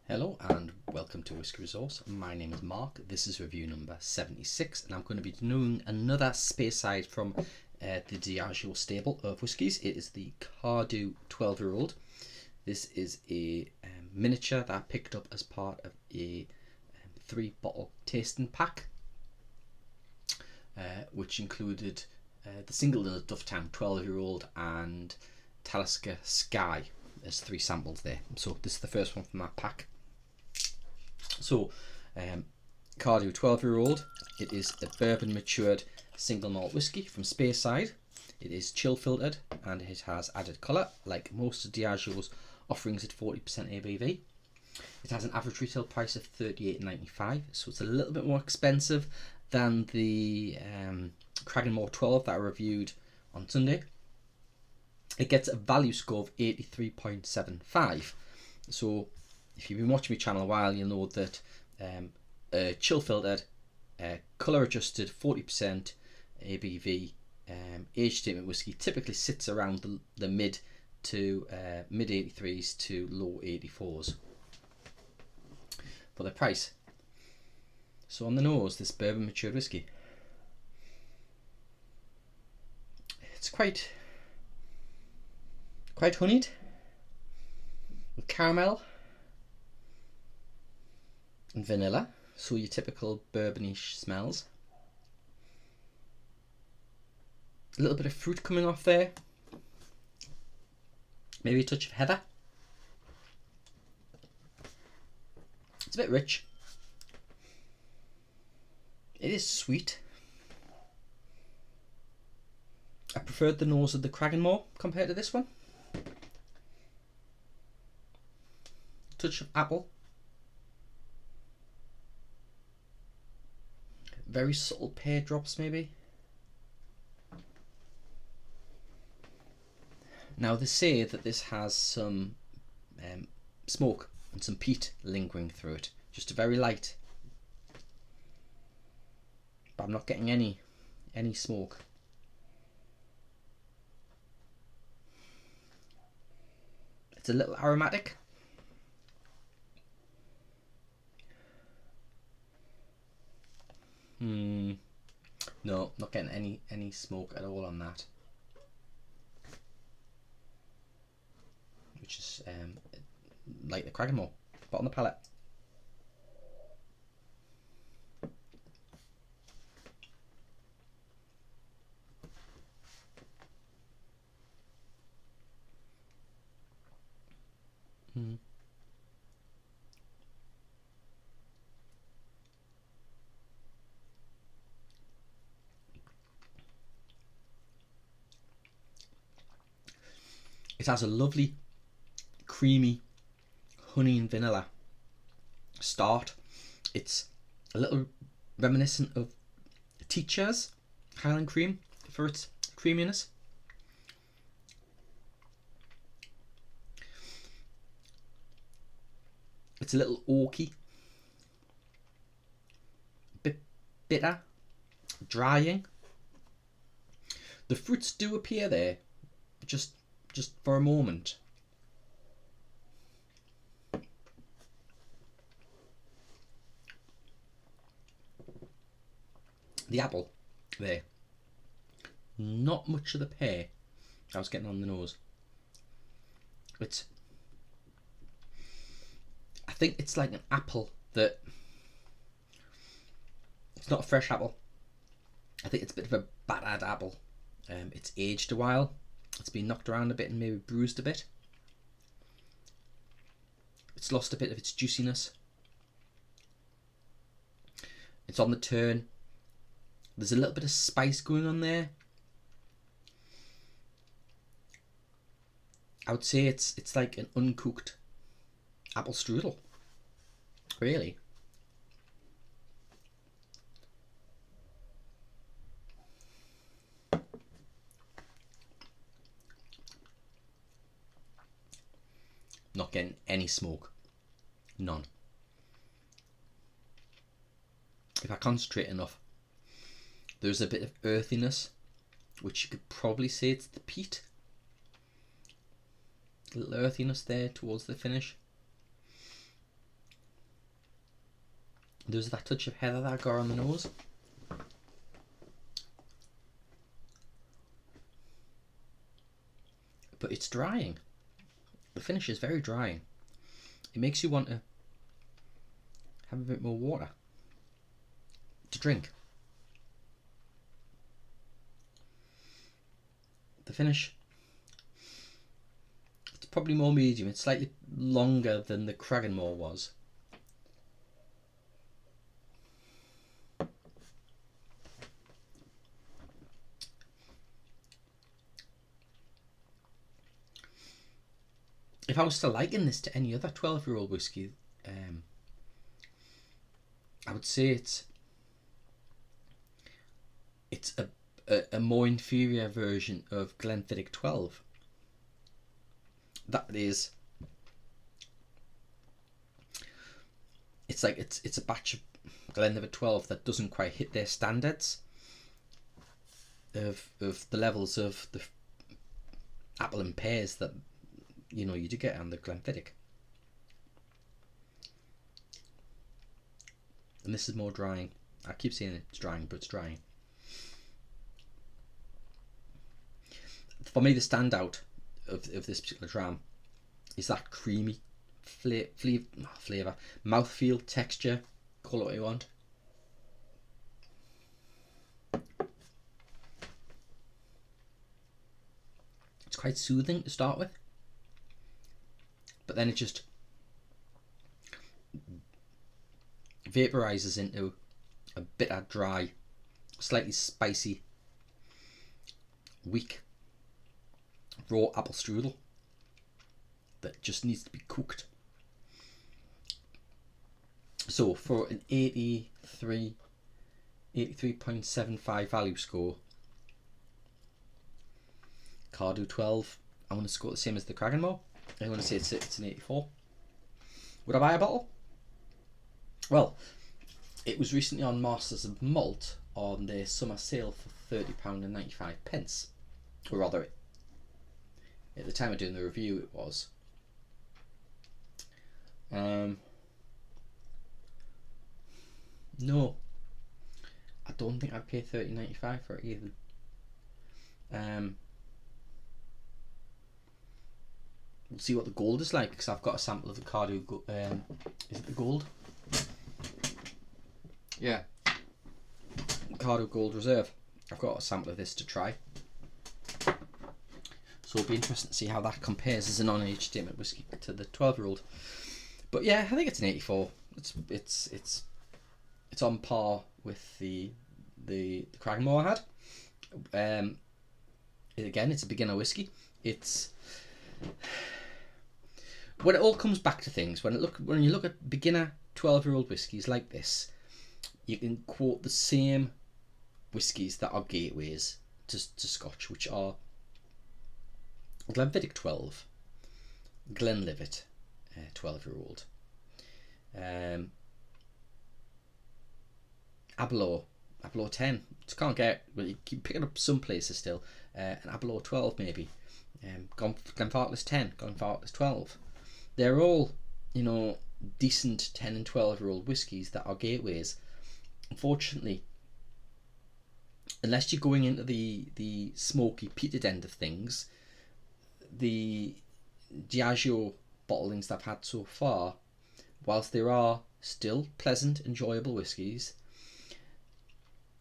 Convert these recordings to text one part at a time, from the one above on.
Hello and welcome to Whisky Resource. My name is Mark. This is review number 76 and I'm going to be doing another Speyside from the Diageo stable of whiskies. It is the Cardhu 12-year-old. This is a miniature that I picked up as part of a 3-bottle tasting pack, which included the Singleton Dufftown 12-year-old and Talisker Sky. There's 3 samples there. So this is the first one from that pack. So, Cardhu 12-year-old. It is a bourbon matured single malt whiskey from Speyside. It is chill filtered and it has added colour, like most of Diageo's offerings at 40% ABV. It has an average retail price of $38.95, so it's a little bit more expensive than the Cragganmore 12 that I reviewed on Sunday. It gets a value score of 83.75. So if you've been watching my channel a while, you'll know that chill filtered, colour adjusted, 40% ABV, age statement whiskey typically sits around the mid 83s to low 84s for the price. So on the nose, this bourbon matured whiskey, it's quite honeyed with caramel and vanilla, so your typical bourbonish smells. A little bit of fruit coming off there, maybe a touch of heather. It's a bit rich. It is sweet. I preferred the nose of the Cragganmore compared to this one. Touch of apple. Very subtle pear drops maybe. Now they say that this has some smoke and some peat lingering through it, just a very light, but I'm not getting any smoke. It's a little aromatic. No, not getting any smoke at all on that, which is like the Cragganmore, but on the palate. It has a lovely, creamy honey and vanilla start. It's a little reminiscent of Teacher's Highland Cream for its creaminess. It's a little oaky, a bit bitter, drying. The fruits do appear there, just for a moment. The apple there, not much of the pear I was getting on the nose. I think it's like an apple that, it's not a fresh apple. I think it's a bit of a battered apple. It's aged a while. It's been knocked around a bit and maybe bruised a bit. It's lost a bit of its juiciness. It's on the turn. There's a little bit of spice going on there. I would say it's like an uncooked apple strudel, really. Not getting any smoke, none. If I concentrate enough, there's a bit of earthiness, which you could probably say it's the peat. A little earthiness there towards the finish. There's that touch of heather that I got on the nose. But it's drying. The finish is very drying. It makes you want to have a bit more water to drink. The finish, it's probably more medium. It's slightly longer than the Cragganmore was. If I was to liken this to any other 12-year-old whiskey, I would say it's a more inferior version of Glenfiddich 12. That is, it's like it's a batch of Glenlivet 12 that doesn't quite hit their standards of the levels of the apple and pears that you know you do get on the Glenfiddich. And this is more drying. I keep saying it's drying, but it's drying. For me, the standout of this particular dram is that creamy flavour, mouthfeel, texture, call it what you want. It's quite soothing to start with, but then it just vaporizes into a bitter, dry, slightly spicy, weak, raw apple strudel that just needs to be cooked. So for an 83.75 value score, Cardhu 12, I'm going to score the same as the Cragganmore. I'm going to say it's an 84. Would I buy a bottle? Well, it was recently on Masters of Malt on their summer sale for £30.95. Or rather, at the time of doing the review, it was. No, I don't think I'd pay £30.95 for it either. We'll see what the gold is like, because I've got a sample of the Cardhu. Is it the gold? Yeah, Cardhu Gold Reserve. I've got a sample of this to try, so it'll be interesting to see how that compares as a non-aged statement whiskey to the 12-year-old. But yeah, I think it's an 84. It's on par with the Cragganmore I had. Again, it's a beginner whiskey. It's when it all comes back to things. When you look at beginner 12-year-old whiskies like this, you can quote the same whiskies that are gateways to Scotch, which are Glenfiddich 12, Glenlivet 12-year-old, Aberlour 10. Just can't get, well, you keep picking up some places still, and Aberlour 12 maybe, Glenfarclas 10, Glenfarclas 12. They're all, you know, decent 10 and 12-year-old whiskies that are gateways. Unfortunately, unless you're going into the smoky peated end of things, the Diageo bottlings that I've had so far, whilst there are still pleasant, enjoyable whiskies,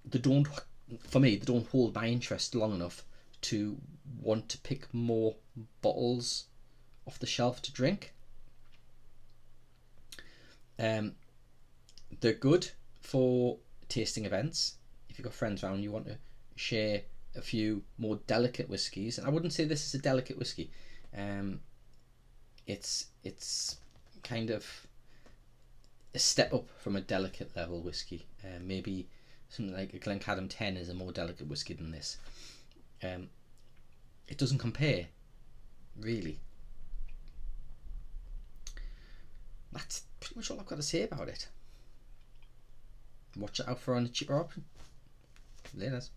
they don't hold my interest long enough to want to pick more bottles off the shelf to drink. They're good for tasting events. If you've got friends around, you want to share a few more delicate whiskies, and I wouldn't say this is a delicate whiskey. It's kind of a step up from a delicate level whiskey. Maybe something like a Glencadam 10 is a more delicate whiskey than this. It doesn't compare, really. That's pretty much all I've got to say about it. Watch it out for a cheaper option. Laters.